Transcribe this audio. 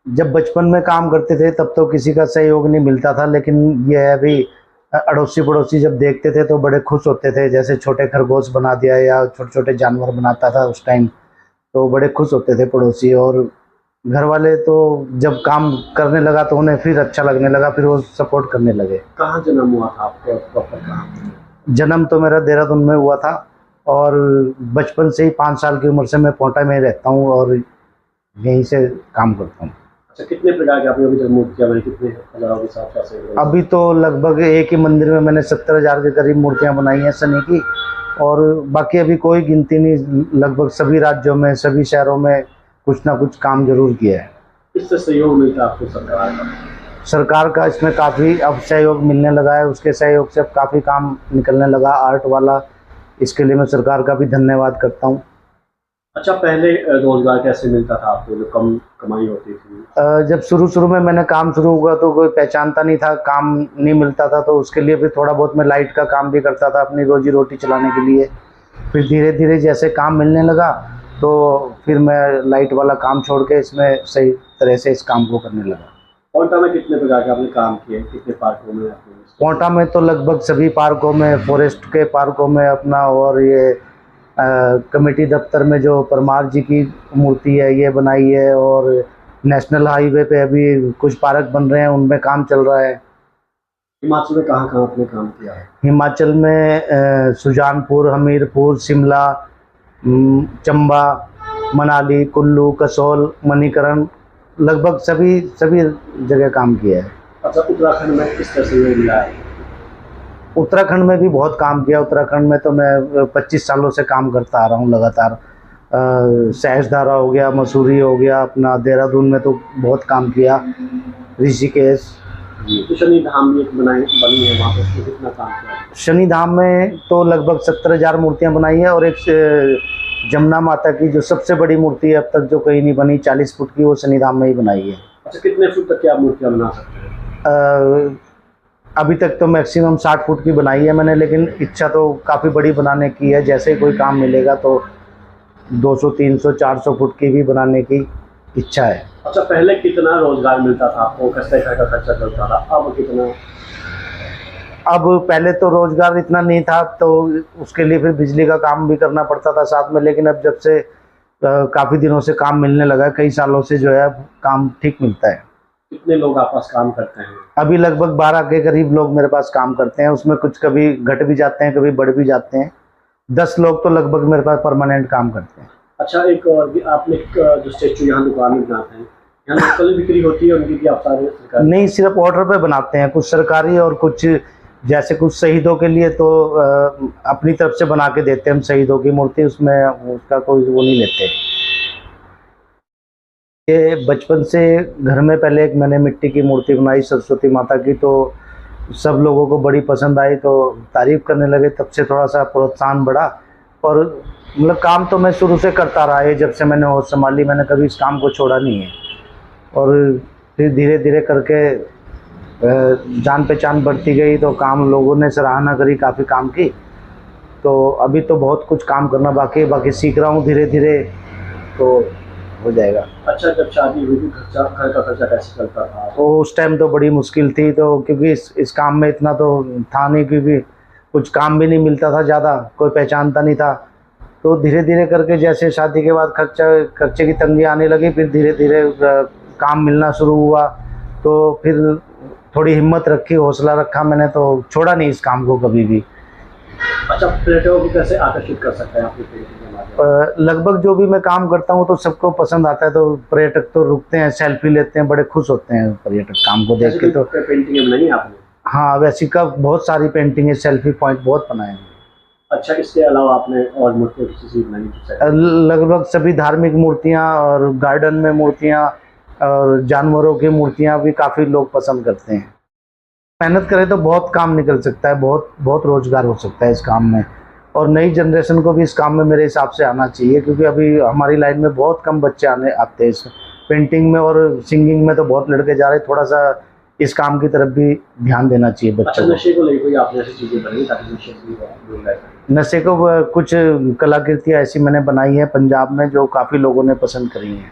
जब बचपन में काम करते थे तब तो किसी का सहयोग नहीं मिलता था, लेकिन ये है अभी अड़ोसी पड़ोसी जब देखते थे तो बड़े खुश होते थे। जैसे छोटे खरगोश बना दिया या छोटे छोटे जानवर बनाता था उस टाइम, तो बड़े खुश होते थे पड़ोसी। और घर वाले तो जब काम करने लगा तो उन्हें फिर अच्छा लगने लगा, फिर वो सपोर्ट करने लगे। कहाँ जन्म हुआ था आपका, प्रॉपर कहाँ? जन्म तो मेरा देहरादून में हुआ था, और बचपन से ही 5 साल की उम्र से मैं पोंटा में ही रहता हूँ और यहीं से काम करता हूँ। अच्छा, कितने प्रकार की आपने अभी तक मूर्तियाँ बनाई, कितने हजारों के साथ कैसे? अभी तो लगभग एक ही मंदिर में मैंने 70,000 के करीब मूर्तियाँ बनाई हैं शनि की, और बाकी अभी कोई गिनती नहीं, लगभग सभी राज्यों में सभी शहरों में कुछ ना कुछ काम जरूर किया है। किससे सहयोग मिलता है आपको सरकार का? सरकार का इसमें काफ़ी अब सहयोग मिलने लगा है, उसके सहयोग से अब काफ़ी काम निकलने लगा आर्ट वाला। इसके लिए मैं सरकार का भी धन्यवाद करता हूँ। अच्छा, पहले रोजगार कैसे मिलता था आपको, जो कम कमाई होती थी? जब शुरू में मैंने काम शुरू हुआ तो कोई पहचानता नहीं था, काम नहीं मिलता था, तो उसके लिए फिर थोड़ा बहुत मैं लाइट का काम भी करता था अपनी रोजी रोटी चलाने के लिए। फिर धीरे धीरे जैसे काम मिलने लगा तो फिर मैं लाइट वाला काम छोड़ के इसमें सही तरह से इस काम को करने लगा। पोंटा में कितने प्रकार के आपने काम किए, कितने पार्कों में आपने? पोंटा में तो लगभग सभी पार्कों में, फॉरेस्ट के पार्कों में अपना, और ये कमेटी दफ्तर में जो परमार जी की मूर्ति है ये बनाई है, और नेशनल हाईवे पे अभी कुछ पार्क बन रहे हैं उनमें काम चल रहा है। हिमाचल में कहाँ कहाँ आपने काम किया है? हिमाचल में सुजानपुर, हमीरपुर, शिमला, चंबा, मनाली, कुल्लू, कसोल, मणिकरण, लगभग सभी जगह काम किया है। अच्छा, उत्तराखंड में किस तरह से मिला है? उत्तराखंड में भी बहुत काम किया। उत्तराखंड में तो मैं 25 सालों से काम करता आ रहा हूँ लगातार। सहस्त्रधारा हो गया, मसूरी हो गया, अपना देहरादून में तो बहुत काम किया, ऋषिकेश। तो शनि धाम भी एक बनी है, वहाँ पर कितना काम किया? शनि धाम में तो लगभग 70,000 मूर्तियाँ बनाई है, और एक जमुना माता की जो सबसे बड़ी मूर्ति है अब तक जो कहीं नहीं बनी, 40 फुट की, वो शनि धाम में ही बनाई है। अच्छा, कितने फुट तक की आप मूर्तियाँ बना सकते हैं? अभी तक तो मैक्सिमम 60 फुट की बनाई है मैंने, लेकिन इच्छा तो काफ़ी बड़ी बनाने की है। जैसे ही कोई काम मिलेगा तो 200, 300, 400 फुट की भी बनाने की इच्छा है। अच्छा, पहले कितना रोजगार मिलता था आपको, कैसे घर का खर्चा चलता था, अब कितना? अब पहले तो रोजगार इतना नहीं था, तो उसके लिए फिर बिजली का काम भी करना पड़ता था साथ में, लेकिन अब जब से काफ़ी दिनों से काम मिलने लगा, कई सालों से जो है काम ठीक मिलता है। कितने लोग आपस पास काम करते हैं? अभी लगभग 12 के करीब लोग मेरे पास काम करते हैं, उसमें कुछ कभी घट भी जाते हैं, कभी बढ़ भी जाते हैं। 10 लोग तो लगभग मेरे पास परमानेंट काम करते हैं। अच्छा, एक और भी आपने जो स्टेचू यहाँ दुकान में बनाते हैं, यहाँ लोकल बिक्री होती है उनकी भी? आप सारे सरकार नहीं, सिर्फ ऑर्डर पे बनाते हैं, कुछ सरकारी और कुछ जैसे कुछ शहीदों के लिए तो अपनी तरफ से बना के देते हैं हम शहीदों की मूर्ति, उसमें उसका कोई वो नहीं लेते। ये बचपन से घर में पहले एक मैंने मिट्टी की मूर्ति बनाई सरस्वती माता की, तो सब लोगों को बड़ी पसंद आई, तो तारीफ करने लगे, तब से थोड़ा सा प्रोत्साहन बढ़ा। और मतलब काम तो मैं शुरू से करता रहा है, जब से मैंने होश संभाली मैंने कभी इस काम को छोड़ा नहीं है। और फिर धीरे धीरे करके जान पहचान बढ़ती गई, तो काम लोगों ने सराहना करी, काफ़ी काम की। तो अभी तो बहुत कुछ काम करना बाकी है, बाकी सीख रहा हूँ धीरे धीरे, तो हो जाएगा। अच्छा, जब शादी हुई थी घर का खर्चा कैसे चलता था? तो उस टाइम तो बड़ी मुश्किल थी, तो क्योंकि इस काम में इतना तो था नहीं, क्योंकि कुछ काम भी नहीं मिलता था ज़्यादा, कोई पहचानता नहीं था। तो धीरे धीरे करके जैसे शादी के बाद खर्चे की तंगी आने लगी, फिर धीरे धीरे काम मिलना शुरू हुआ, तो फिर थोड़ी हिम्मत रखी, हौसला रखा मैंने, तो छोड़ा नहीं इस काम को कभी भी। अच्छा, पर्यटकों को कैसे आकर्षित कर सकते हैं आपकी पेंटिंग के माध्यम? लगभग जो भी मैं काम करता हूँ तो सबको पसंद आता है, तो पर्यटक तो रुकते हैं, सेल्फी लेते हैं, बड़े खुश होते हैं पर्यटक काम को देख के। तो पेंटिंग बनाई आपने? हाँ, वैसी का बहुत सारी पेंटिंग है, सेल्फी पॉइंट बहुत बनाए हैं। अच्छा, इसके अलावा आपने और मूर्तियाँ किसी चीज़ बनाई? लगभग सभी धार्मिक मूर्तियाँ, और गार्डन में मूर्तियाँ, और जानवरों की मूर्तियाँ भी काफ़ी लोग पसंद करते हैं। मेहनत करें तो बहुत काम निकल सकता है, बहुत रोजगार हो सकता है इस काम में, और नई जनरेशन को भी इस काम में मेरे हिसाब से आना चाहिए, क्योंकि अभी हमारी लाइन में बहुत कम बच्चे आते हैं इस पेंटिंग में, और सिंगिंग में तो बहुत लड़के जा रहे हैं। थोड़ा सा इस काम की तरफ भी ध्यान देना चाहिए बच्चों को। नशे को लेकर कोई आपने ऐसी चीज़ें बनाई ताकि नशे से दूर रह सकें? नशे को कुछ कलाकृतियाँ ऐसी मैंने बनाई है पंजाब में, जो काफ़ी लोगों ने पसंद करी हैं।